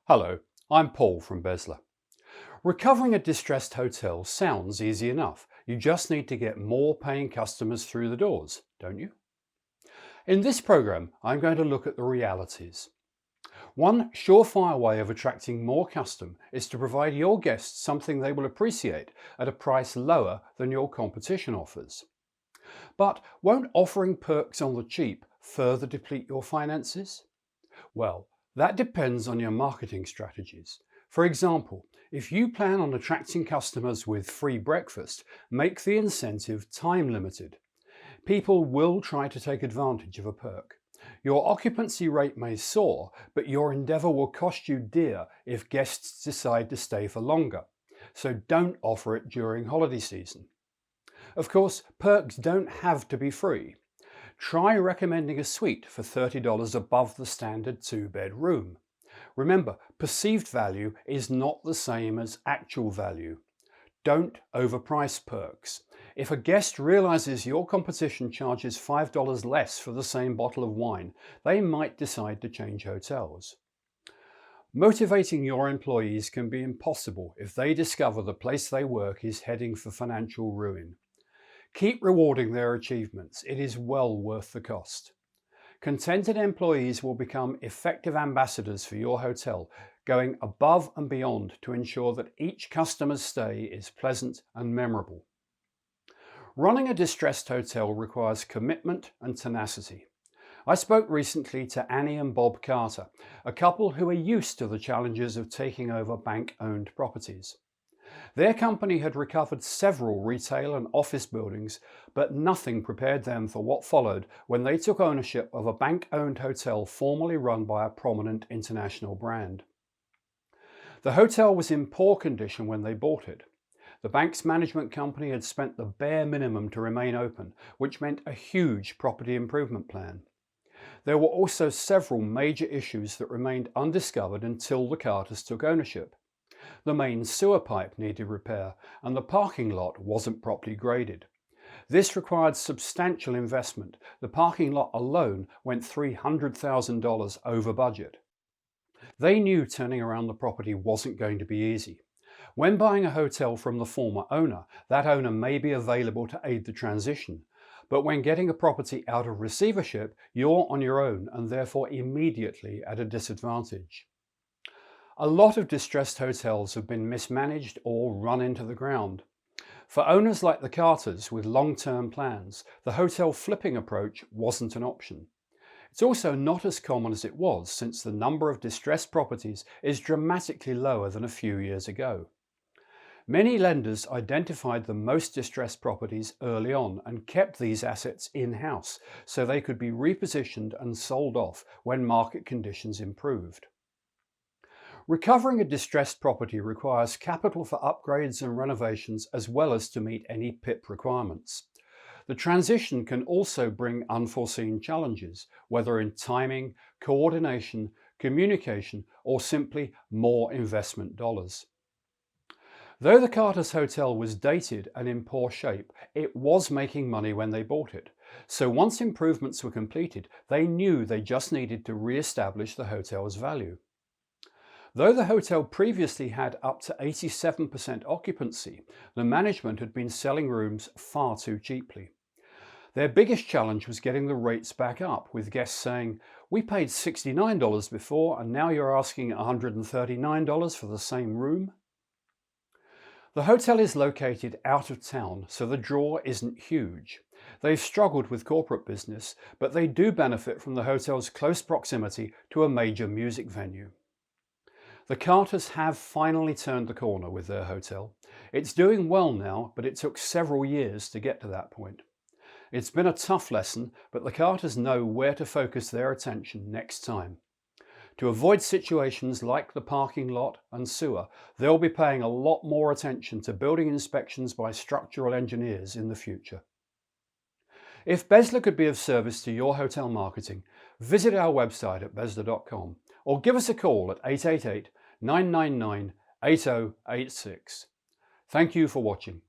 Hello, I'm Paul from Bezla. Recovering a distressed hotel sounds easy enough. You just need to get more paying customers through the doors, don't you? In this program, I'm going to look at the realities. One surefire way of attracting more custom is to provide your guests something they will appreciate at a price lower than your competition offers. But won't offering perks on the cheap further deplete your finances? Well, that depends on your marketing strategies. For example, if you plan on attracting customers with free breakfast, make the incentive time limited. People will try to take advantage of a perk. Your occupancy rate may soar, but your endeavour will cost you dear if guests decide to stay for longer. So don't offer it during holiday season. Of course, perks don't have to be free. Try recommending a suite for $30 above the standard 2-bed room. Remember, perceived value is not the same as actual value. Don't overprice perks. If a guest realizes your competition charges $5 less for the same bottle of wine, they might decide to change hotels. Motivating your employees can be impossible if they discover the place they work is heading for financial ruin. Keep rewarding their achievements. It is well worth the cost. Contented employees will become effective ambassadors for your hotel, going above and beyond to ensure that each customer's stay is pleasant and memorable. Running a distressed hotel requires commitment and tenacity. I spoke recently to Annie and Bob Carter, a couple who are used to the challenges of taking over bank-owned properties. Their company had recovered several retail and office buildings, but nothing prepared them for what followed when they took ownership of a bank-owned hotel formerly run by a prominent international brand. The hotel was in poor condition when they bought it. The bank's management company had spent the bare minimum to remain open, which meant a huge property improvement plan. There were also several major issues that remained undiscovered until the Carters took ownership. The main sewer pipe needed repair and the parking lot wasn't properly graded. This required substantial investment. The parking lot alone went $300,000 over budget. They knew turning around the property wasn't going to be easy. When buying a hotel from the former owner, that owner may be available to aid the transition. But when getting a property out of receivership, you're on your own and therefore immediately at a disadvantage. A lot of distressed hotels have been mismanaged or run into the ground. For owners like the Carters with long-term plans, the hotel flipping approach wasn't an option. It's also not as common as it was, since the number of distressed properties is dramatically lower than a few years ago. Many lenders identified the most distressed properties early on and kept these assets in-house so they could be repositioned and sold off when market conditions improved. Recovering a distressed property requires capital for upgrades and renovations as well as to meet any PIP requirements. The transition can also bring unforeseen challenges, whether in timing, coordination, communication, or simply more investment dollars. Though the Carters Hotel was dated and in poor shape, it was making money when they bought it. So once improvements were completed, they knew they just needed to re-establish the hotel's value. Though the hotel previously had up to 87% occupancy, the management had been selling rooms far too cheaply. Their biggest challenge was getting the rates back up, with guests saying, "We paid $69 before and now you're asking $139 for the same room?" The hotel is located out of town, so the draw isn't huge. They've struggled with corporate business, but they do benefit from the hotel's close proximity to a major music venue. The Carters have finally turned the corner with their hotel. It's doing well now, but it took several years to get to that point. It's been a tough lesson, but the Carters know where to focus their attention next time. To avoid situations like the parking lot and sewer, they'll be paying a lot more attention to building inspections by structural engineers in the future. If Bezla could be of service to your hotel marketing, visit our website at bezla.com or give us a call at 888-999-8086. Thank you for watching.